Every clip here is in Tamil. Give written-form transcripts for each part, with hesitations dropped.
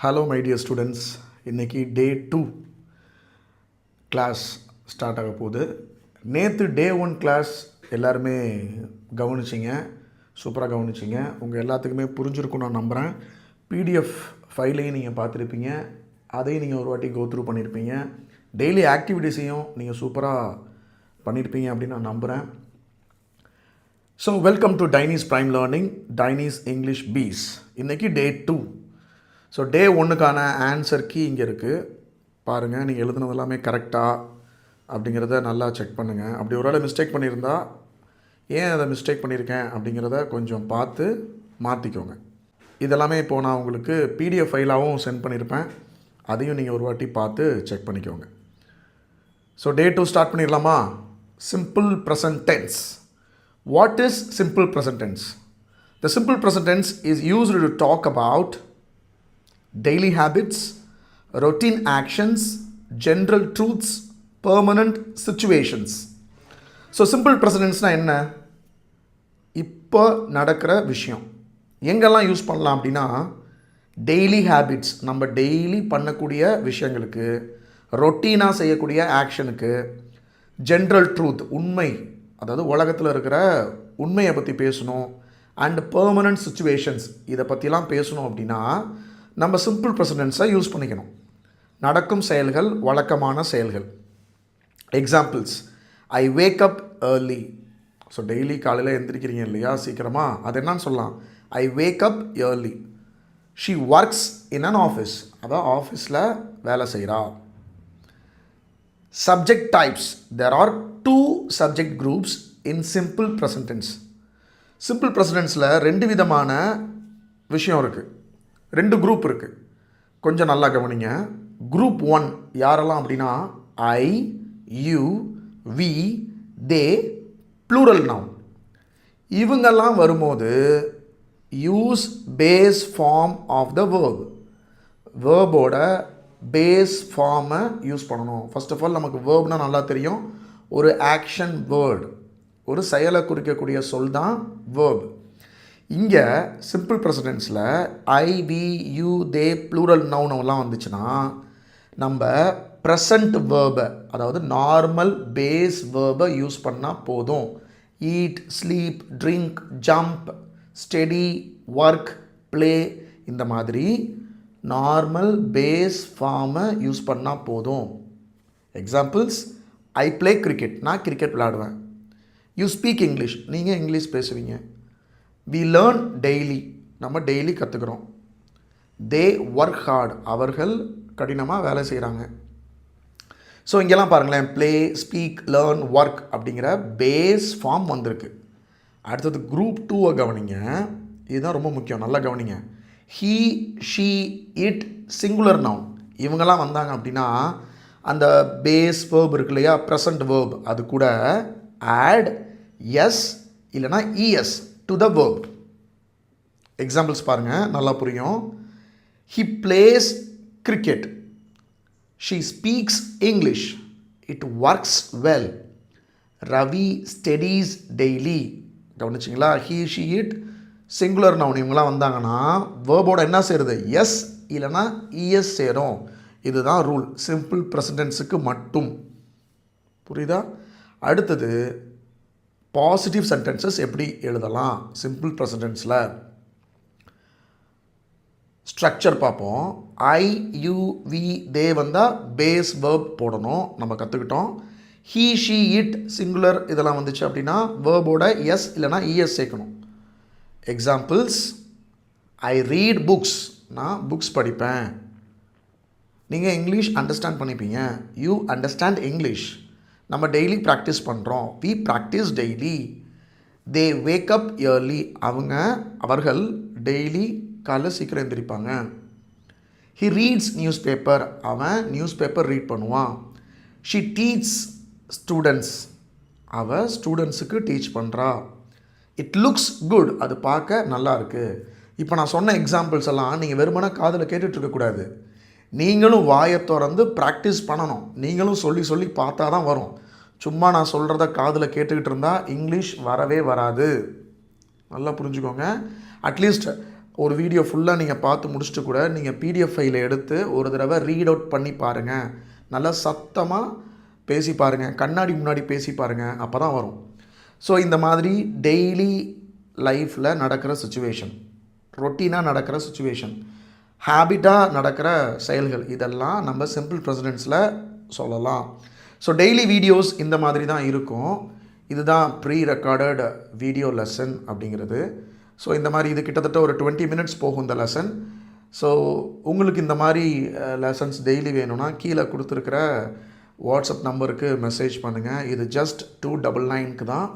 ஹலோ மை டியர் ஸ்டூடெண்ட்ஸ், இன்றைக்கி டே 2 கிளாஸ் ஸ்டார்ட் ஆக போகுது. நேற்று டே 1 கிளாஸ் எல்லாருமே கவனிச்சிங்க, சூப்பராக கவனிச்சிங்க. உங்கள் எல்லாத்துக்குமே புரிஞ்சிருக்கும் நான் நம்புகிறேன். பிடிஎஃப் ஃபைலையும் நீங்கள் பார்த்துருப்பீங்க, அதையும் நீங்கள் ஒரு வாட்டி கோத்ரூ பண்ணியிருப்பீங்க. டெய்லி ஆக்டிவிட்டீஸையும் நீங்கள் சூப்பராக பண்ணியிருப்பீங்க அப்படின்னு நான் நம்புகிறேன். ஸோ வெல்கம் டு டைனிஸ் ப்ரைம் லேர்னிங், டைனிஸ் இங்கிலீஷ் பீஸ். இன்றைக்கி டே 2. ஸோ டே 1க்கான ஆன்சர் கீ இங்கே இருக்குது பாருங்கள். நீங்கள் எழுதுனது எல்லாமே கரெக்டாக அப்படிங்கிறத நல்லா செக் பண்ணுங்கள். அப்படி ஒரு வேளை மிஸ்டேக் பண்ணியிருந்தால் ஏன் அதை மிஸ்டேக் பண்ணியிருக்கேன் அப்படிங்கிறத கொஞ்சம் பார்த்து மாற்றிக்கோங்க. இதெல்லாமே இப்போது நான் உங்களுக்கு பிடிஎஃப் ஃபைலாகவும் சென்ட் பண்ணியிருப்பேன், அதையும் நீங்கள் ஒரு வாட்டி பார்த்து செக் பண்ணிக்கோங்க. ஸோ டே 2 ஸ்டார்ட் பண்ணிடலாமா? Simple present tense. What is simple present tense? The simple present tense is used to talk about daily habits, routine actions, general truths, permanent situations. So simple present டென்ஸ்னால் என்ன? இப்போ நடக்கிற விஷயம். எங்கெல்லாம் யூஸ் பண்ணலாம் அப்படின்னா, டெய்லி ஹேபிட்ஸ், நம்ம டெய்லி பண்ணக்கூடிய விஷயங்களுக்கு, ரொட்டீனாக செய்யக்கூடிய ஆக்ஷனுக்கு, ஜென்ரல் ட்ரூத், உண்மை, அதாவது உலகத்தில் இருக்கிற உண்மையை பற்றி பேசணும், அண்ட் பெர்மனன்ட் சுச்சுவேஷன்ஸ், இதை பற்றிலாம் பேசணும் அப்படின்னா நம்ம சிம்பிள் ப்ரெசன்ட் டென்ஸை யூஸ் பண்ணிக்கணும். நடக்கும் செயல்கள், வழக்கமான செயல்கள். Examples: I wake up early. So daily காலையில் எழுந்திரிக்கிறீங்க இல்லையா, சீக்கிரமாக, அது என்னன்னு சொல்லலாம்? I wake up early. She works in an office, அதான் ஆஃபீஸில் வேலை செய்கிறா. Subject types: there are 2 subject groups in simple present tense. Simple present டென்ஸில் 2 விதமான விஷயம் இருக்குது, 2 குரூப் இருக்குது. கொஞ்சம் நல்லா கவனிங்க. குரூப் 1 யாரெல்லாம் அப்படின்னா, I, you, we, they, plural noun. இவங்கெல்லாம் வரும்போது use base form of the verb. வேர்போட பேஸ் ஃபார்மை யூஸ் பண்ணணும். ஃபர்ஸ்ட் ஆஃப் ஆல் நமக்கு வேர்ப்னால் நல்லா தெரியும், ஒரு ஆக்ஷன் வேர்டு, ஒரு செயலை குறிக்கக்கூடிய சொல் தான் வேர்ப். இங்கே சிம்பிள் ப்ரெசன்ட் டென்ஸில் I, we, you, they, plural நவுனெல்லாம் வந்துச்சுன்னா நம்ம ப்ரெசண்ட் வேர்பை, அதாவது நார்மல் பேஸ் வேர்பை யூஸ் பண்ணால் போதும். Eat, sleep, drink, jump, study, work, play, இந்த மாதிரி நார்மல் பேஸ் ஃபார்மை யூஸ் பண்ணால் போதும். எக்ஸாம்பிள்ஸ்: ஐ ப்ளே கிரிக்கெட், நான் கிரிக்கெட் விளையாடுவேன். யூ ஸ்பீக் இங்கிலீஷ், நீங்கள் இங்கிலீஷ் பேசுவீங்க. வி லேர்ன் டெய்லி, நம்ம டெய்லி கற்றுக்குறோம். தே ஒர்க் ஹார்ட், அவர்கள் கடினமாக வேலை செய்கிறாங்க. ஸோ இங்கெல்லாம் பாருங்களேன், ப்ளே, ஸ்பீக், லேர்ன், ஒர்க் அப்படிங்கிற பேஸ் ஃபார்ம் வந்திருக்கு. அடுத்தது குரூப் 2 கவனிங்க, இதுதான் ரொம்ப முக்கியம், நல்லா கவனிங்க. He, she, it, singular noun, இவங்கெல்லாம் வந்தாங்க அப்படின்னா அந்த பேஸ் வேர்ப் இருக்கு இல்லையா, ப்ரெசன்ட் வேர்ப், அது கூட ஆட் எஸ் இல்லைனா ES to the verb. Examples பாருங்கள், நல்லா புரியும். He plays cricket. She speaks English. It works well. Ravi studies daily. கவனிச்சிங்களா? He, she, it, singular noun இவங்களாம் வந்தாங்கன்னா வேர்போட என்ன சேருது? எஸ் இல்லைனா இஎஸ் சேரும். இதுதான் ரூல், சிம்பிள் ப்ரெசன்ட் டென்ஸுக்கு மட்டும். புரியுதா? அடுத்தது பாசிட்டிவ் சென்டென்சஸ் எப்படி எழுதலாம் சிம்பிள் ப்ரெசன்ட் டென்ஸில். ஸ்ட்ரக்சர் பார்ப்போம். ஐ, யூ, வி, தே வந்தால் பேஸ் வேர்ப் போடணும், நம்ம கற்றுக்கிட்டோம். ஹீ, ஷீ, இட், சிங்குலர் இதெல்லாம் வந்துச்சு அப்படின்னா வேர்போட எஸ் இல்லைனா இஎஸ் சேர்க்கணும். எக்ஸாம்பிள்ஸ்: ஐ ரீட் புக்ஸ், நான் புக்ஸ் படிப்பேன். நீங்கள் இங்கிலீஷ் அண்டர்ஸ்டாண்ட் பண்ணிப்பீங்க. You understand English. நம்ம டெய்லி ப்ராக்டிஸ் பண்ணுறோம். We practise daily. They wake up early, அவர்கள் டெய்லி காலைல சீக்கிரம் எழுந்திரிப்பாங்க. ஹி ரீட்ஸ் நியூஸ் பேப்பர், அவன் நியூஸ் பேப்பர் ரீட் பண்ணுவான். ஷி டீச் ஸ்டூடெண்ட்ஸ், அவள் ஸ்டூடெண்ட்ஸுக்கு டீச் பண்ணுறா. இட் லுக்ஸ் குட், அது பார்க்க நல்லா இருக்குது. இப்போ நான் சொன்ன எக்ஸாம்பிள்ஸ் எல்லாம் நீங்கள் வெறுமனே காதில் கேட்டுட்ருக்கக்கூடாது, நீங்களும் வாயை திறந்து ப்ராக்டிஸ் பண்ணணும். நீங்களும் சொல்லி சொல்லி பார்த்தா தான் வரும். சும்மா நான் சொல்கிறத காதில் கேட்டுக்கிட்டு இருந்தால் இங்கிலீஷ் வரவே வராது. நல்லா புரிஞ்சுக்கோங்க. அட்லீஸ்ட் ஒரு வீடியோ ஃபுல்லாக நீங்கள் பார்த்து முடிச்சுட்டு கூட நீங்கள் பிடிஎஃப் ஃபைலை எடுத்து ஒரு தடவை ரீட் அவுட் பண்ணி பாருங்கள். நல்லா சத்தமாக பேசி பாருங்கள், கண்ணாடி முன்னாடி பேசி பாருங்கள், அப்போ தான் வரும். ஸோ இந்த மாதிரி டெய்லி லைஃப்பில் நடக்கிற சுச்சுவேஷன், ரொட்டீனாக நடக்கிற சுச்சுவேஷன், ஹேபிட்டாக நடக்கிற செயல்கள், இதெல்லாம் நம்ம சிம்பிள் ப்ரெசன்டென்ஸில் சொல்லலாம். ஸோ டெய்லி வீடியோஸ் இந்த மாதிரி தான் இருக்கும். இதுதான் ப்ரீ ரெக்கார்டட் வீடியோ லெசன் அப்படிங்கிறது. ஸோ இந்த மாதிரி இது கிட்டத்தட்ட ஒரு 20 மினிட்ஸ் போகும் இந்த லெசன். ஸோ உங்களுக்கு இந்த மாதிரி லெசன்ஸ் டெய்லி வேணும்னா கீழே கொடுத்துருக்கிற வாட்ஸ்அப் நம்பருக்கு மெசேஜ் பண்ணுங்கள். இது ஜஸ்ட் 299க்கு தான்.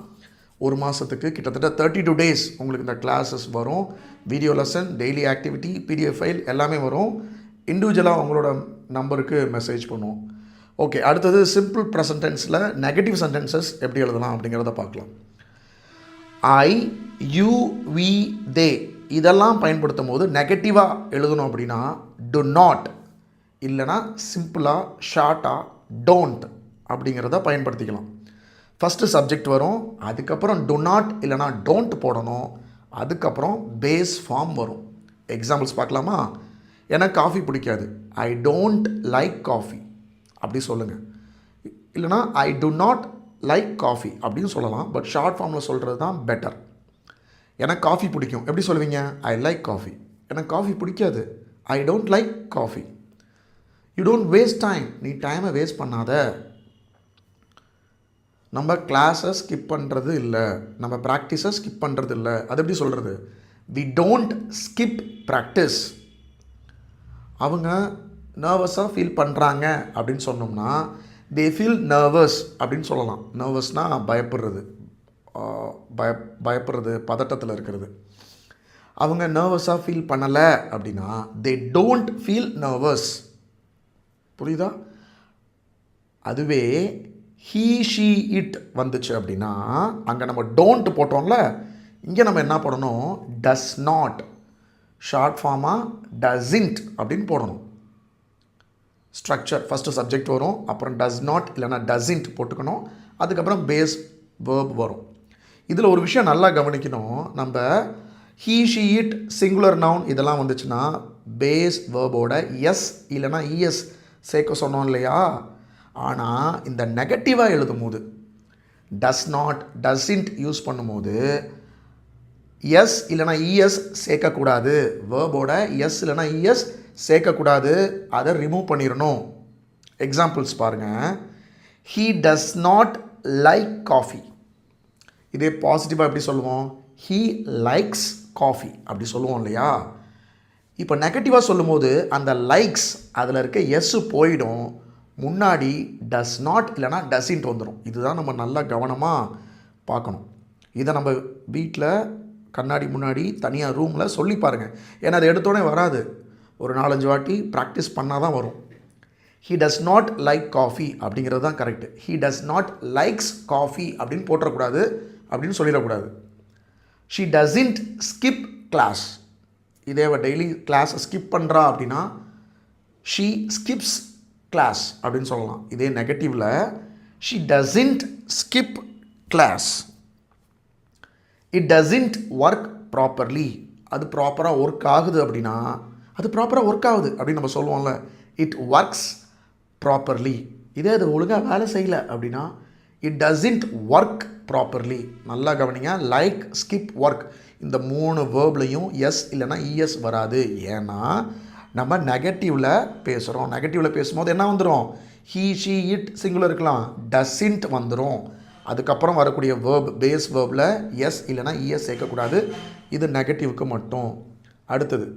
ஒரு மாதத்துக்கு கிட்டத்தட்ட 32 days உங்களுக்கு இந்த கிளாஸஸ் வரும். Video lesson, daily activity, PDF file எல்லாமே வரும். இண்டிவிஜுவலாக உங்களோட நம்பருக்கு மெசேஜ் பண்ணுவோம். ஓகே, அடுத்தது சிம்பிள் ப்ரெசன்ட் டென்ஸில் நெகட்டிவ் சென்டென்சஸ் எப்படி எழுதலாம் அப்படிங்கிறத பார்க்கலாம். ஐ, யூ, வி, தே இதெல்லாம் பயன்படுத்தும் போது நெகட்டிவாக எழுதணும் அப்படின்னா டு நாட், இல்லைனா சிம்பிளாக ஷார்ட்டாக டோன்ட் அப்படிங்கிறத பயன்படுத்திக்கலாம். ஃபஸ்ட்டு சப்ஜெக்ட் வரும், அதுக்கப்புறம் டு நாட் இல்லைனா டோன்ட் போடணும், அதுக்கப்புறம் பேஸ் ஃபார்ம் வரும். எக்ஸாம்பிள்ஸ் பார்க்கலாமா? எனக்கு காஃபி பிடிக்காது, ஐ டோன்ட் லைக் காஃபி அப்படி சொல்லுங்கள். இல்லைனா ஐ டு நாட் லைக் காஃபி அப்படின்னு சொல்லலாம். பட் ஷார்ட் ஃபார்மில் சொல்கிறது தான் பெட்டர். எனக்கு காஃபி பிடிக்கும் எப்படி சொல்லுவீங்க? I like coffee. எனக்கு காஃபி பிடிக்காது, I don't like coffee. You don't waste time, நீ டைமை வேஸ்ட் பண்ணாத. நம்ம கிளாஸை ஸ்கிப் பண்ணுறது இல்லை, நம்ம ப்ராக்டிஸை ஸ்கிப் பண்ணுறது இல்லை. அது எப்படி சொல்கிறது? We don't skip practice. அவங்க நர்வஸாக ஃபீல் பண்ணுறாங்க அப்படின்னு சொன்னோம்னா தே ஃபீல் நர்வஸ் அப்படின்னு சொல்லலாம். நர்வஸ்னால் பயப்படுறது, பயப்படுறது, பதட்டத்தில் இருக்கிறது. அவங்க நர்வஸாக ஃபீல் பண்ணலை அப்படின்னா தே டோன்ட் ஃபீல் நர்வஸ். புரியுதா? அதுவே ஹீ, ஷீ, இட் வந்துச்சு அப்படின்னா அங்கே நம்ம டோன்ட் போட்டோம்ல, இங்கே நம்ம என்ன போடணும்? Does not. ஷார்ட் ஃபார்மாக டஸ்இன்ட் அப்படின்னு போடணும். ஸ்ட்ரக்சர் ஃபஸ்ட்டு சப்ஜெக்ட் வரும், அப்புறம் டஸ் நாட் இல்லைனா டஸ்இன்ட் போட்டுக்கணும், அதுக்கப்புறம் பேஸ் வேர்ப் வரும். இதில் ஒரு விஷயம் நல்லா கவனிக்கணும். நம்ம he, she, it, singular noun இதெல்லாம் வந்துச்சுன்னா பேஸ் வேர்போட எஸ் இல்லைனா இஎஸ் சேர்க்க சொன்னோம் இல்லையா? ஆனால் இந்த நெகட்டிவாக எழுதும் போது டஸ் நாட், டஸ்இன்ட் யூஸ் பண்ணும்போது எஸ் இல்லைனா இஎஸ் சேர்க்கக்கூடாது. வேர்போட எஸ் இல்லைனா இஎஸ் சேர்க்கக்கூடாது, அதை ரிமூவ் பண்ணிடணும். எக்ஸாம்பிள்ஸ் பாருங்கள். He does not like coffee. இதே பாசிட்டிவாக எப்படி சொல்லுவோம்? ஹீ லைக்ஸ் காஃபி அப்படி சொல்லுவோம் இல்லையா? இப்போ நெகட்டிவாக சொல்லும் போது அந்த லைக்ஸ் அதில் இருக்க எஸ் போயிடும், முன்னாடி டஸ் நாட் இல்லைனா டஸ்இன்ட் வந்துடும். இதுதான் நம்ம நல்லா கவனமாக பார்க்கணும். இதை நம்ம வீட்டில் கண்ணாடி முன்னாடி தனியாக ரூமில் சொல்லி பாருங்கள். ஏன்னா அது எடுத்தோடனே வராது, ஒரு 4-5 வாட்டி ப்ராக்டிஸ் பண்ணால் தான் வரும். He does not like coffee அப்படிங்கிறது தான் correct. He does not likes coffee அப்படின்னு போட்டுறக்கூடாது, அப்படின்னு சொல்லிடக்கூடாது. She doesn't skip class. இதே டெய்லி கிளாஸை ஸ்கிப் பண்ணுறா அப்படின்னா ஷீ ஸ்கிப்ஸ் கிளாஸ் அப்படின்னு சொல்லலாம். இதே நெகட்டிவில் she doesn't skip class. It doesn't work properly. அது ப்ராப்பராக ஒர்க் ஆகுது அப்படின்னா அது ப்ராப்பராக ஒர்க் ஆகுது அப்படின்னு நம்ம சொல்லுவோம்ல, இட் ஒர்க்ஸ் ப்ராப்பர்லி. இதே அது ஒழுங்காக வேலை செய்யலை அப்படின்னா இட் டஸ்இன்ட் ஒர்க் ப்ராப்பர்லி. நல்லா கவனிங்க. லைக், ஸ்கிப், ஒர்க் இந்த 3 வேர்ப்லையும் எஸ் இல்லைனா இஎஸ் வராது. ஏன்னா நம்ம நெகட்டிவில் பேசுகிறோம். நெகட்டிவில் பேசும்போது என்ன வந்துடும்? ஹீ, ஷீ, இட் சிங்குலர் இருக்கலாம், டஸ்இன்ட் வந்துடும். அதுக்கப்புறம் வரக்கூடிய வேர்ப் பேஸ் வேர்பில் எஸ் இல்லைனா இஎஸ் சேர்க்கக்கூடாது. இது நெகட்டிவ்க்கு மட்டும். அடுத்தது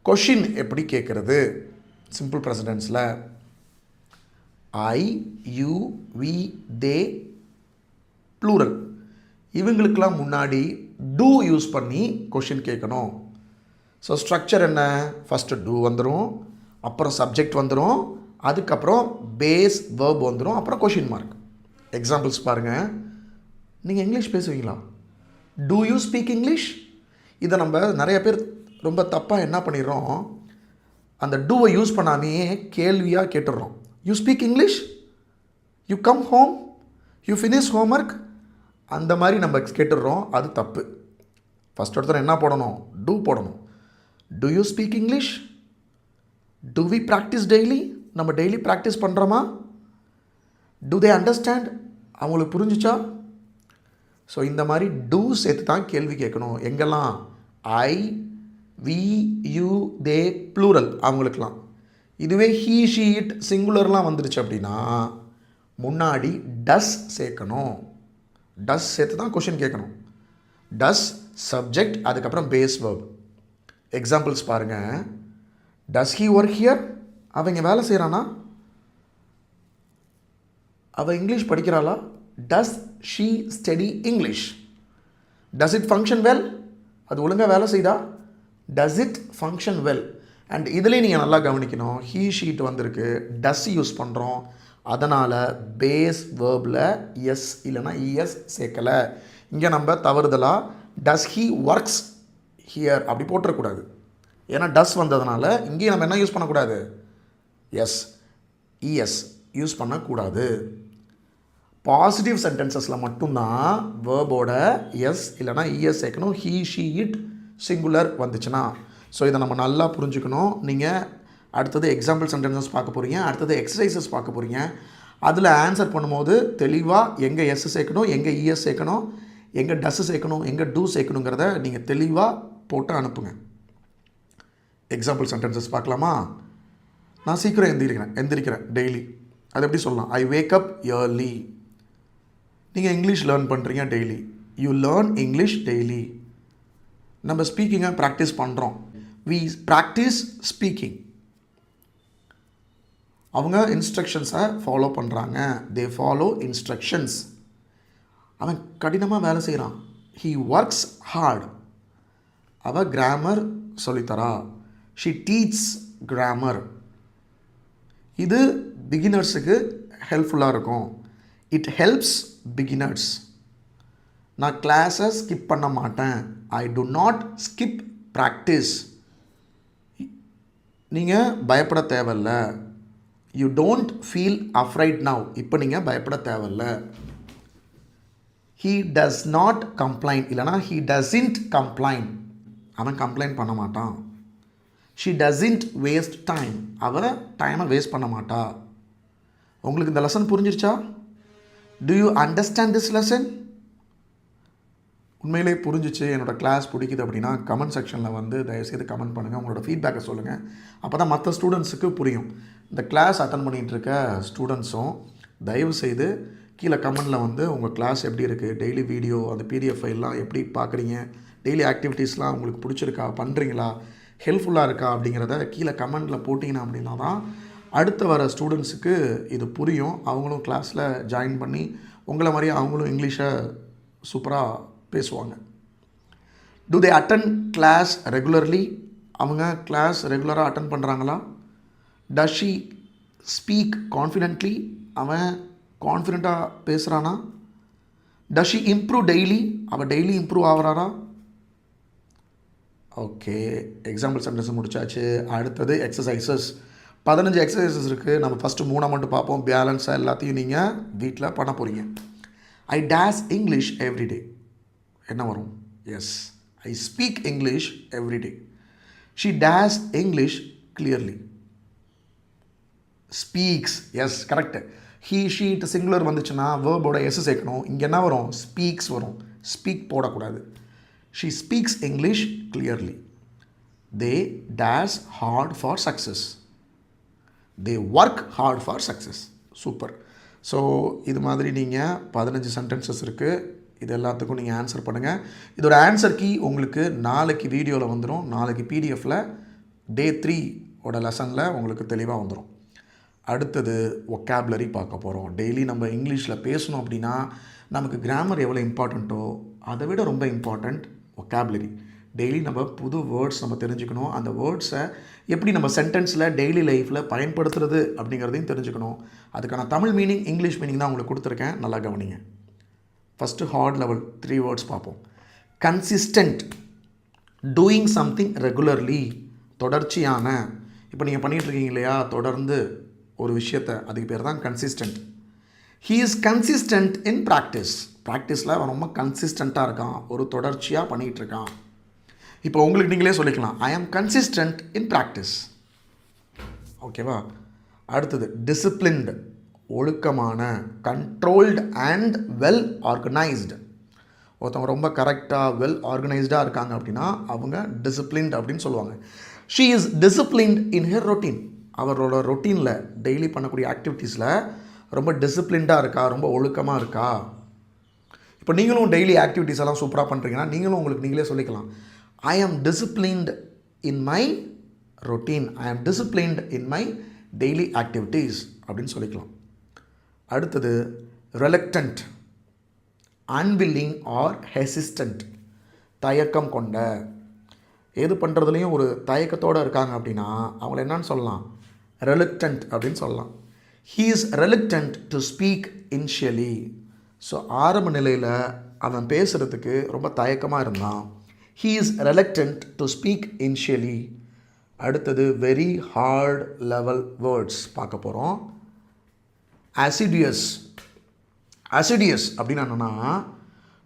கொஷின் எப்படி கேட்குறது சிம்பிள் ப்ரெசன்டென்ஸில்? I, you, we, they plural இவங்களுக்கெல்லாம் முன்னாடி டூ யூஸ் பண்ணி கொஷின் கேட்கணும். ஸோ ஸ்ட்ரக்சர் என்ன? ஃபஸ்ட்டு டூ வந்துடும், அப்புறம் சப்ஜெக்ட் வந்துடும், அதுக்கப்புறம் பேஸ் வேர்ப் வந்துடும், அப்புறம் கொஷின் மார்க். எக்ஸாம்பிள்ஸ் பாருங்கள். நீங்கள் இங்கிலீஷ் பேசுவீங்களா? Do you speak English? இதை நம்ம நிறைய பேர் ரொம்ப தப்பாக என்ன பண்ணிடுறோம், அந்த டூவை யூஸ் பண்ணாமையே கேள்வியாக கேட்டுடுறோம். You speak English, you come home, you finish homework, அந்த மாதிரி நம்ம கேட்டுடுறோம். அது தப்பு. ஃபஸ்ட் ஒருத்தர் என்ன போடணும்? டூ போடணும். Do you speak English? Do we practise daily? நம்ம டெய்லி ப்ராக்டிஸ் பண்ணுறோமா? Do they understand? அவங்களுக்கு புரிஞ்சிச்சா? ஸோ இந்த மாதிரி டூ சேர்த்து தான் கேள்வி கேட்கணும். எங்கெல்லாம்? ஐ, வி, யூ, தே ப்ளூரல் அவங்களுக்கெல்லாம். இதுவே ஹீ, ஷீ, இட் சிங்குலர்லாம் வந்துடுச்சு அப்படின்னா முன்னாடி டஸ் சேர்க்கணும். டஸ் சேர்த்து தான் கொஷின் கேட்கணும். டஸ் சப்ஜெக்ட், அதுக்கப்புறம் பேஸ் வேர்ப். எக்ஸாம்பிள்ஸ் பாருங்கள். Does he work here? அவங்க வேலை செய்கிறானா? அவள் இங்கிலீஷ் படிக்கிறாளா? Does she study English? Does it function well? அது ஒழுங்காக வேலை செய்தா? Does it function well? And இதுலேயும் நீங்கள் நல்லா கவனிக்கணும். ஹீ ஷீட் வந்திருக்கு, டஸ் யூஸ் பண்ணுறோம், அதனால் பேஸ் வேர்பில் எஸ் இல்லைனா இஎஸ் சேர்க்கலை. இங்கே நம்ம தவறுதலாக டஸ் ஹீ ஒர்க்ஸ் ஹியர் அப்படி போட்டுறக்கூடாது. ஏன்னா டஸ் வந்ததுனால இங்கேயும் நம்ம என்ன யூஸ் பண்ணக்கூடாது? எஸ், இஎஸ் யூஸ் பண்ணக்கூடாது. பாசிட்டிவ் சென்டென்சஸில் மட்டும்தான் வேர்போட எஸ் இல்லைனா இஎஸ் சேர்க்கணும். ஹீ, ஷீ, இட் சிங்குலர் வந்துச்சுன்னா. ஸோ இதை நம்ம நல்லா புரிஞ்சுக்கணும். நீங்கள் அடுத்தது எக்ஸாம்பிள் சென்டென்சஸ் பார்க்க போகிறீங்க, அடுத்தது எக்ஸசைசஸ் பார்க்க போகிறீங்க. அதில் ஆன்சர் பண்ணும்போது தெளிவாக எங்கே எஸ் சேர்க்கணும், எங்கே இஎஸ் சேர்க்கணும், எங்கே டஸ் சேர்க்கணும், எங்கே டூ சேர்க்கணுங்கிறத நீங்கள் தெளிவாக போட்டு அனுப்புங்க. எக்ஸாம்பிள் சென்டென்சஸ் பார்க்கலாமா? நான் சீக்கிரம் எந்திரிக்கிறேன் டெய்லி. அது எப்படி சொல்லலாம்? I wake up early. நீங்கள் இங்கிலீஷ் லேர்ன் பண்ணுறீங்க daily. You learn English daily. நம்ம ஸ்பீக்கிங்கை ப்ராக்டிஸ் பண்ணுறோம். We practise speaking. அவங்க இன்ஸ்ட்ரக்ஷன்ஸை ஃபாலோ பண்ணுறாங்க. They follow instructions. அவன் கடினமாக வேலை செய்கிறான். He works hard. அவள் கிராமர் சொல்லித்தரா. She teach grammar. இது பிகினர்ஸுக்கு ஹெல்ப்ஃபுல்லாக இருக்கும். It helps beginners. நான் கிளாஸை ஸ்கிப் பண்ண மாட்டேன். I do not skip practice. நீங்கள் பயப்பட தேவையில்ல. You don't feel afraid now. இப்போ நீங்கள் பயப்பட தேவையில்ல. ஹீ டஸ் நாட் கம்ப்ளைண்ட் இல்லைனா ஹீ டஸ்ன்ட் கம்ப்ளைண்ட். அவன் கம்ப்ளைண்ட் பண்ண மாட்டான். She doesn't waste time. அவள் டைமை வேஸ்ட் பண்ண மாட்டா. உங்களுக்கு இந்த லெசன் புரிஞ்சிருச்சா? Do you understand this lesson? உண்மையிலே புரிஞ்சிச்சு, என்னோடய கிளாஸ் பிடிக்குது அப்படின்னா கமெண்ட் செக்ஷனில் வந்து தயவுசெய்து கமெண்ட் பண்ணுங்கள். உங்களோட ஃபீட்பேக்கை சொல்லுங்கள். அப்போ தான் மற்ற ஸ்டூடெண்ட்ஸுக்கு புரியும். இந்த கிளாஸ் அட்டன் பண்ணிகிட்டு இருக்க ஸ்டூடெண்ட்ஸும் தயவுசெய்து கீழே கமெண்டில் வந்து உங்கள் கிளாஸ் எப்படி இருக்குது, டெய்லி வீடியோ, அந்த பிடிஎஃப் ஃபைல்லாம் எப்படி பார்க்குறீங்க, டெய்லி ஆக்டிவிட்டீஸ்லாம் உங்களுக்கு பிடிச்சிருக்கா, பண்ணுறீங்களா, ஹெல்ப்ஃபுல்லாக இருக்கா அப்படிங்கிறத கீழே கமெண்டில் போட்டிங்கன்னா அப்படின்னா தான் அடுத்து வர ஸ்டூடெண்ட்ஸுக்கு இது புரியும். அவங்களும் கிளாஸில் ஜாயின் பண்ணி உங்களை மாதிரியே அவங்களும் இங்கிலீஷை சூப்பராக பேசுவாங்க. Do they attend class regularly? அவங்க கிளாஸ் ரெகுலராக அட்டன் பண்ணுறாங்களா? Does she speak confidently? அவன் கான்ஃபிடெண்ட்டாக பேசுகிறானா? Does she improve daily? அவள் டெய்லி இம்ப்ரூவ் ஆகிறாரா? ஓகே, எக்ஸாம்பிள் சென்டென்ஸ் முடிச்சாச்சு. அடுத்தது எக்ஸசைசஸ். 15 எக்ஸசைசஸ் இருக்குது. நம்ம ஃபஸ்ட்டு 3 மட்டும் பார்ப்போம். பேலன்ஸாக எல்லாத்தையும் நீங்கள் வீட்டில் பண்ண போகிறீங்க. I days English every day. என்ன வரும்? Yes, I speak English every day. She days English clearly. Speaks. Yes, correct. He, she it singular வந்துச்சுன்னா வேர்போட எஸ் சேர்க்கணும். இங்கே என்ன வரும்? ஸ்பீக்ஸ் வரும். ஸ்பீக் போடக்கூடாது. She speaks English clearly. They days hard for success. They work hard for success. Super. So இது மாதிரி நீங்கள் 15 சென்டென்சஸ் இருக்குது. இது எல்லாத்துக்கும் நீங்கள் ஆன்சர் பண்ணுங்கள். இதோட ஆன்சர் கீ உங்களுக்கு நாளைக்கு வீடியோவில் வந்துடும். நாளைக்கு பிடிஎஃப்பில் டே 3 லெசனில் உங்களுக்கு தெளிவாக வந்துடும். அடுத்தது ஒக்காபுலரி பார்க்க போகிறோம். டெய்லி நம்ம இங்கிலீஷில் பேசணும் அப்படின்னா நமக்கு கிராமர் எவ்வளோ இம்பார்ட்டண்ட்டோ அதை விட ரொம்ப இம்பார்ட்டண்ட் ஒக்காபுலரி. டெய்லி நம்ம புது வேர்ட்ஸ் நம்ம தெரிஞ்சுக்கணும். அந்த வேர்ட்ஸை எப்படி நம்ம சென்டென்ஸில் டெய்லி லைஃப்பில் பயன்படுத்துறது அப்படிங்கிறதையும் தெரிஞ்சுக்கணும். அதுக்கான தமிழ் மீனிங், இங்கிலீஷ் மீனிங் தான் உங்களுக்கு கொடுத்துருக்கேன். நல்லா கவனிங்க. ஃபஸ்ட்டு ஹார்ட் லெவல் 3 வேர்ட்ஸ் பார்ப்போம். கன்சிஸ்டன்ட். Doing something regularly. தொடர்ச்சியான. இப்போ நீங்கள் பண்ணிகிட்ருக்கீங்க இல்லையா, தொடர்ந்து ஒரு விஷயத்தை, அதுக்கு பேர் தான் consistent. He is consistent in practice. ப்ராக்டிஸில் அவன் ரொம்ப கன்சிஸ்டண்ட்டாக இருக்கான், ஒரு தொடர்ச்சியாக பண்ணிகிட்ருக்கான். இப்போ உங்களுக்கு நீங்களே சொல்லிக்கலாம், ஐ ஆம் கன்சிஸ்டன்ட் இன் ப்ராக்டிஸ். ஓகேவா? அடுத்தது டிசிப்ளின்டு, ஒழுக்கமான, கண்ட்ரோல்டு அண்ட் வெல் ஆர்கனைஸ்டு. ஒருத்தவங்க ரொம்ப கரெக்டாக வெல் ஆர்கனைஸ்டாக இருக்காங்க அப்படின்னா அவங்க டிசிப்ளின்ட் அப்படின்னு சொல்லுவாங்க. She is disciplined in her routine. அவரோட ரொட்டீனில் டெய்லி பண்ணக்கூடிய ஆக்டிவிட்டீஸில் ரொம்ப டிசிப்ளின்டாக இருக்கா, ரொம்ப ஒழுக்கமாக இருக்கா. இப்போ நீங்களும் டெய்லி ஆக்டிவிட்டீஸ் எல்லாம் சூப்பராக பண்ணுறீங்கன்னா நீங்களும் உங்களுக்கு நீங்களே சொல்லிக்கலாம், ஐ ஆம் டிசிப்ளின்ட் இன் மை ரொட்டீன், ஐ ஆம் disciplined in my daily activities அப்படின்னு சொல்லிக்கலாம். அடுத்தது ரெலக்டன்ட், அன்வில்லிங் ஆர் ஹெசிஸ்டன்ட், தயக்கம் கொண்ட, எது பண்ணுறதுலையும் ஒரு தயக்கத்தோடு இருக்காங்க அப்படின்னா அவங்கள என்னன்னு சொல்லலாம், ரெலக்டன்ட் அப்படின்னு சொல்லலாம். He is reluctant to speak initially. So ஆரம்ப நிலையில் அவன் பேசுகிறதுக்கு ரொம்ப தயக்கமாக இருந்தான். He is reluctant to speak initially. அடுத்தது வெரி ஹார்ட் லெவல் வேர்ட்ஸ் பார்க்க போகிறோம். அசிடியஸ். அசிடியஸ் அப்படின்னு என்னென்னா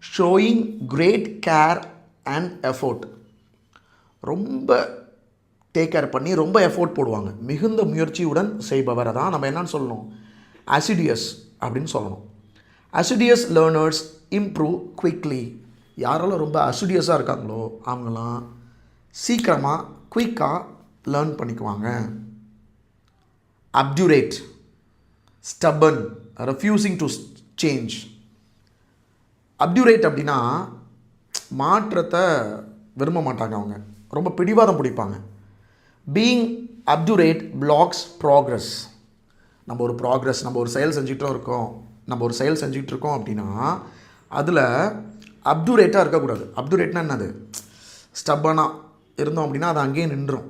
showing great care and effort. ரொம்ப டேக் கேர் பண்ணி ரொம்ப எஃபோர்ட் போடுவாங்க, மிகுந்த முயற்சியுடன் செய்பவரை தான் நம்ம என்னன்னு சொல்லணும், அசிடியஸ் அப்படின்னு சொல்லணும். Assiduous learners improve quickly. யாரெல்லாம் ரொம்ப அசிடியஸாக இருக்காங்களோ அவங்களாம் சீக்கிரமாக குயிக்காக லேர்ன் பண்ணிக்குவாங்க. Obdurate, stubborn, refusing to change. Obdurate அப்படின்னா மாற்றத்தை விரும்ப மாட்டாங்க, அவங்க ரொம்ப பிடிவாதம் பிடிப்பாங்க. Being obdurate blocks progress. நம்ம ஒரு செயல் செஞ்சுக்கிட்டே இருக்கோம், அப்படின்னா அதில் அப்டுரேட்டாக இருக்கக்கூடாது. அப்டுரேட்னா என்னது, ஸ்டப்பனாக இருந்தோம் அப்படின்னா அது அங்கேயே நின்றும்.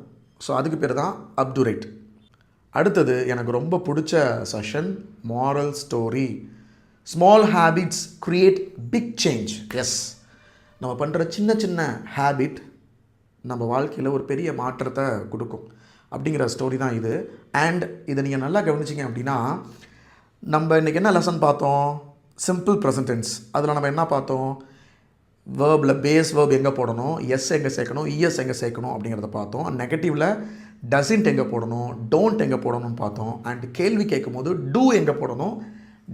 ஸோ அதுக்கு பேர் தான் அப்டுரேட். அடுத்தது எனக்கு ரொம்ப பிடிச்ச session moral story. Small habits create big change. Yes, நம்ம பண்ணுற சின்ன சின்ன ஹேபிட் நம்ம வாழ்க்கையில் ஒரு பெரிய மாற்றத்தை கொடுக்கும் அப்படிங்கிற ஸ்டோரி தான் இது. அண்ட் இதை நீங்கள் நல்லா கவனிச்சிங்க அப்படின்னா நம்ம இன்றைக்கி என்ன லெசன் பார்த்தோம், சிம்பிள் ப்ரெசன்ட் டென்ஸ். அதில் நம்ம என்ன பார்த்தோம், வேர்பில் பேஸ் வேர்ப் எங்கே போடணும், எஸ் எங்கே சேர்க்கணும், இஎஸ் எங்கே சேர்க்கணும் அப்படிங்கிறத பார்த்தோம். நெகட்டிவில் டசின்ட் எங்கே போடணும், டோன்ட் எங்கே போடணும்னு பார்த்தோம். அண்ட் கேள்வி கேட்கும் போது டூ எங்கே போடணும்,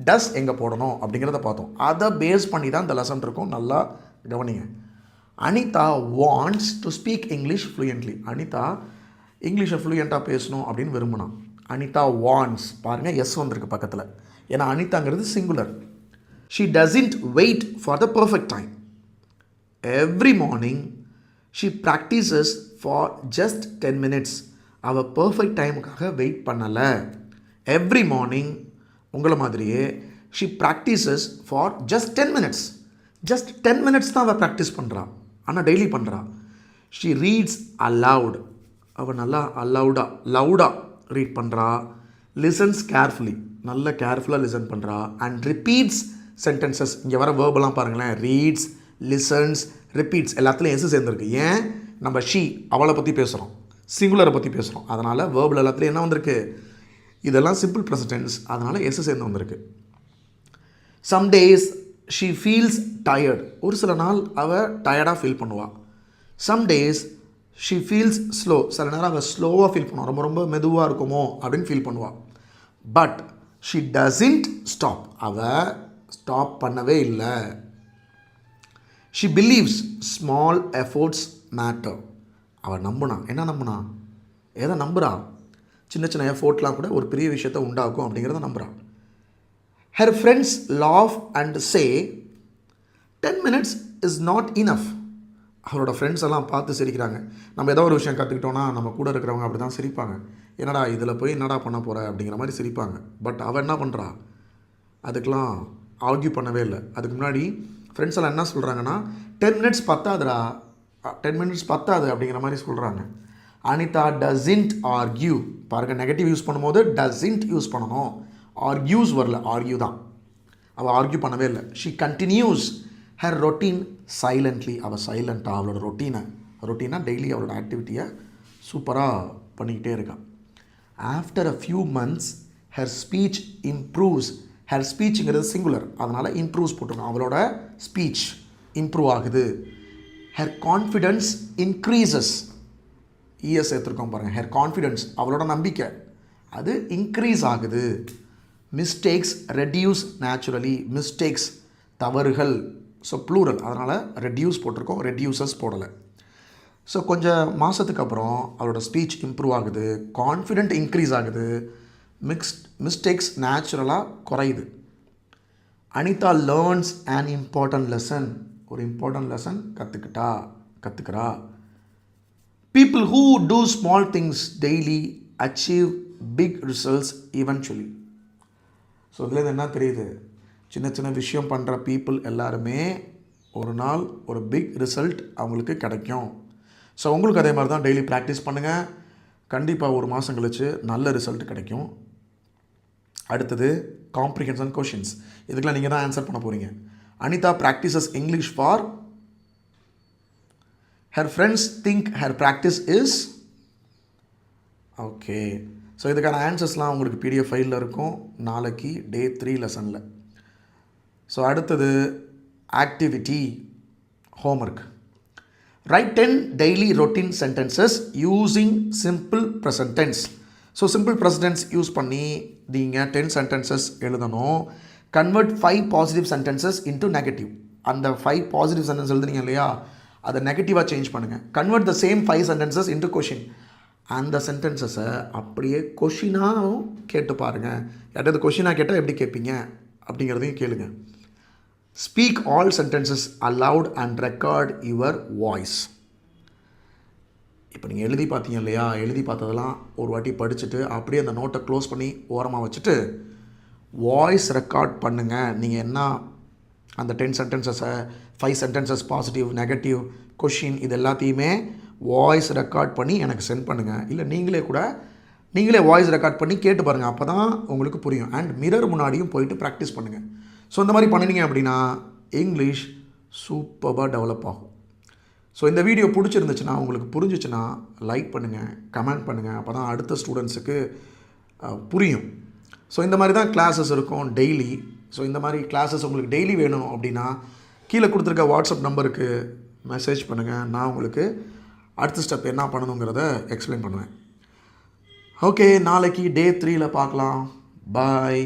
டஸ் எங்கே போடணும் அப்படிங்கிறத பார்த்தோம். அதை பேஸ் பண்ணி தான் இந்த லெசன் இருக்கும், நல்லா கவனிங்க. Anita wants to speak English fluently. Anita இங்கிலீஷை ஃப்ளூயண்ட்டாக பேசணும் அப்படின்னு விரும்பினான். அனிதா வாண்ட்ஸ், பாருங்கள் எஸ் வந்திருக்கு பக்கத்தில், ஏன்னா அனிதாங்கிறது singular. She doesn't wait for the perfect time. Every morning she practises for just 10 minutes. அவள் பர்ஃபெக்ட் டைமுக்காக வெயிட் பண்ணலை. எவ்ரி மார்னிங் உங்களை மாதிரியே she practises for just 10 minutes. Just 10 minutes தான் அவள் ப்ராக்டிஸ் பண்ணுறான், ஆனால் டெய்லி பண்ணுறான். She reads aloud. அவள் நல்லா லவுடாக ரீட் பண்ணுறா. லிசன்ஸ் கேர்ஃபுல்லி, நல்ல கேர்ஃபுல்லாக லிசன் பண்ணுறா. And repeats sentences. இங்கே வர வேர்பெல்லாம் பாருங்களேன், ரீட்ஸ், லிசன்ஸ், ரிப்பீட்ஸ், எல்லாத்துலேயும் எஸ் சேர்ந்துருக்கு. ஏன், நம்ம ஷீ அவளை பற்றி பேசுகிறோம், சிங்குலரை பற்றி பேசுகிறோம், அதனால் வேர்பில் எல்லாத்துலேயும் என்ன வந்திருக்கு, இதெல்லாம் சிம்பிள் ப்ரெசன்ட் டென்ஸ், அதனால் எஸ் சேர்ந்து வந்திருக்கு. Some days she feels tired. ஒரு சில நாள் அவள் டயர்டாக ஃபீல் பண்ணுவாள். Some days she feels slow. சில நேரம் அவள் ஸ்லோவாக ஃபீல் பண்ணுவாள், ரொம்ப ரொம்ப மெதுவாக இருக்குமோ அப்படின்னு ஃபீல் பண்ணுவாள். But she doesn't stop. அவள் ஸ்டாப் பண்ணவே இல்லை. She believes small efforts matter. அவள் நம்புனான். என்ன நம்புனான், எதை நம்புகிறா, சின்ன சின்ன எஃபோர்ட்லாம் கூட ஒரு பெரிய விஷயத்தை உண்டாக்கும் அப்படிங்கிறத நம்புகிறான். Her friends laugh and say 10 minutes is not enough. அவரோட ஃப்ரெண்ட்ஸ் எல்லாம் பார்த்து சிரிக்கிறாங்க. நம்ம ஏதோ ஒரு விஷயம் கற்றுக்கிட்டோன்னா நம்ம கூட இருக்கிறவங்க அப்படி தான் சிரிப்பாங்க. என்னடா இதில் போய் என்னடா பண்ண போகிற அப்படிங்கிற மாதிரி சிரிப்பாங்க. பட் அவள் என்ன பண்ணுறா, அதுக்கெலாம் ஆர்கியூ பண்ணவே இல்லை. அதுக்கு முன்னாடி ஃப்ரெண்ட்ஸ் எல்லாம் என்ன சொல்கிறாங்கன்னா 10 minutes பத்தாதுடா, 10 minutes பத்தாது அப்படிங்கிற மாதிரி சொல்கிறாங்க. Anita doesn't argue. பாருங்கள், நெகட்டிவ் யூஸ் பண்ணும்போது டசன்ட் யூஸ் பண்ணணும், ஆர்கியூஸ் வரல, ஆர்கியூ தான். அவள் ஆர்கியூ பண்ணவே இல்லை. She continues her routine silently. அவள் சைலண்ட்டாக அவளோட ரொட்டீனாக டெய்லி அவளோட ஆக்டிவிட்டியை சூப்பராக பண்ணிக்கிட்டே இருக்கான். After a few months her speech improves. Her ஸ்பீச்சுங்கிறது சிங்குலர், அதனால் இம்ப்ரூவ்ஸ் போட்டிருக்கோம். அவளோட ஸ்பீச் இம்ப்ரூவ் ஆகுது. Her confidence increases. இஎஸ் எடுத்துருக்கோம் பாருங்கள். ஹெர் கான்ஃபிடென்ஸ், அவளோட நம்பிக்கை அது இன்க்ரீஸ் ஆகுது. Mistakes reduce naturally. மிஸ்டேக்ஸ் தவறுகள், ஸோ ப்ளூரல், அதனால் ரெடியூஸ் போட்டிருக்கோம், ரெடியூசஸ் போடலை. ஸோ கொஞ்சம் மாதத்துக்கு அப்புறம் அவளோட ஸ்பீச் இம்ப்ரூவ் ஆகுது, கான்ஃபிடென்ட் இன்க்ரீஸ் ஆகுது, மிஸ்டேக்ஸ் நேச்சுரலாக குறையுது. Anita learns an important lesson. ஒரு இம்பார்ட்டன்ட் லெசன் கற்றுக்கிறா. People who do small things daily achieve big results eventually. So இதுலேருந்து என்ன தெரியுது? சின்ன சின்ன விஷயம் பண்ணுற பீப்புள் எல்லாருமே ஒரு நாள் ஒரு பிக் ரிசல்ட் அவங்களுக்கு கிடைக்கும். ஸோ உங்களுக்கு அதே மாதிரி தான் டெய்லி ப்ராக்டிஸ் பண்ணுங்கள். கண்டிப்பாக ஒரு மாதம் கழிச்சு நல்ல ரிசல்ட் கிடைக்கும். அடுத்தது காம்ப்ரிஹென்ஷன் கொஷின்ஸ். இதுக்கெல்லாம் நீங்கள் தான் ஆன்சர் பண்ண போகிறீங்க. Anitha practises English for her friends think her practice is. Okay, so இதுக்கான ஆன்சர்ஸ்லாம் உங்களுக்கு PDF ஃபைலில் இருக்கும் நாளைக்கு Day 3 லெசனில். ஸோ அடுத்தது activity homework. Write 10 daily routine sentences using simple present tense. So simple present tense use பண்ணி நீங்கள் 10 சென்டென்சஸ் எழுதணும். Convert 5 positive sentences into negative. அந்த 5 பாசிட்டிவ் சென்டென்ஸ் எழுதுனீங்க இல்லையா, அதை நெகட்டிவாக சேஞ்ச் பண்ணுங்கள். Convert the same 5 sentences into question. அந்த சென்டென்சஸை அப்படியே கொஷினாகவும் கேட்டு பாருங்கள். யார்ட்டாவது கொஷினாக கேட்டால் எப்படி கேட்பீங்க அப்படிங்கிறதையும் கேளுங்க. Speak all sentences allowed and record your voice. இப்போ நீங்கள் எழுதி பார்த்தீங்க இல்லையா, எழுதி பார்த்ததெல்லாம் ஒரு வாட்டி படிச்சுட்டு அப்படியே அந்த நோட்டை க்ளோஸ் பண்ணி ஓரமாக வச்சுட்டு வாய்ஸ் ரெக்கார்ட் பண்ணுங்கள். நீங்கள் என்ன அந்த 10 சென்டென்சஸை 5 சென்டென்சஸ் பாசிட்டிவ் நெகட்டிவ் கொஷின் இது எல்லாத்தையுமே வாய்ஸ் ரெக்கார்ட் பண்ணி எனக்கு சென்ட் பண்ணுங்கள். இல்லை நீங்களே வாய்ஸ் ரெக்கார்ட் பண்ணி கேட்டு பாருங்கள். அப்போ தான் உங்களுக்கு புரியும். அண்ட் மிரர் முன்னாடியும் போயிட்டு ப்ராக்டிஸ் பண்ணுங்கள். ஸோ இந்த மாதிரி பண்ணினீங்க அப்படின்னா இங்கிலீஷ் சூப்பராக டெவலப் ஆகும். ஸோ இந்த வீடியோ பிடிச்சிருந்துச்சுன்னா, உங்களுக்கு புரிஞ்சிச்சுன்னா லைக் பண்ணுங்கள், கமெண்ட் பண்ணுங்கள். அப்போ தான் அடுத்த ஸ்டூடெண்ட்ஸுக்கு புரியும். ஸோ இந்த மாதிரி தான் கிளாஸஸ் இருக்கும் டெய்லி. ஸோ இந்த மாதிரி கிளாஸஸ் உங்களுக்கு டெய்லி வேணும் அப்படின்னா கீழே கொடுத்துருக்க வாட்ஸ்அப் நம்பருக்கு மெசேஜ் பண்ணுங்கள். நான் உங்களுக்கு அடுத்த ஸ்டெப் என்ன பண்ணணுங்கிறத எக்ஸ்பிளைன் பண்ணுவேன். ஓகே, நாளைக்கு Day 3 பார்க்கலாம். பாய்.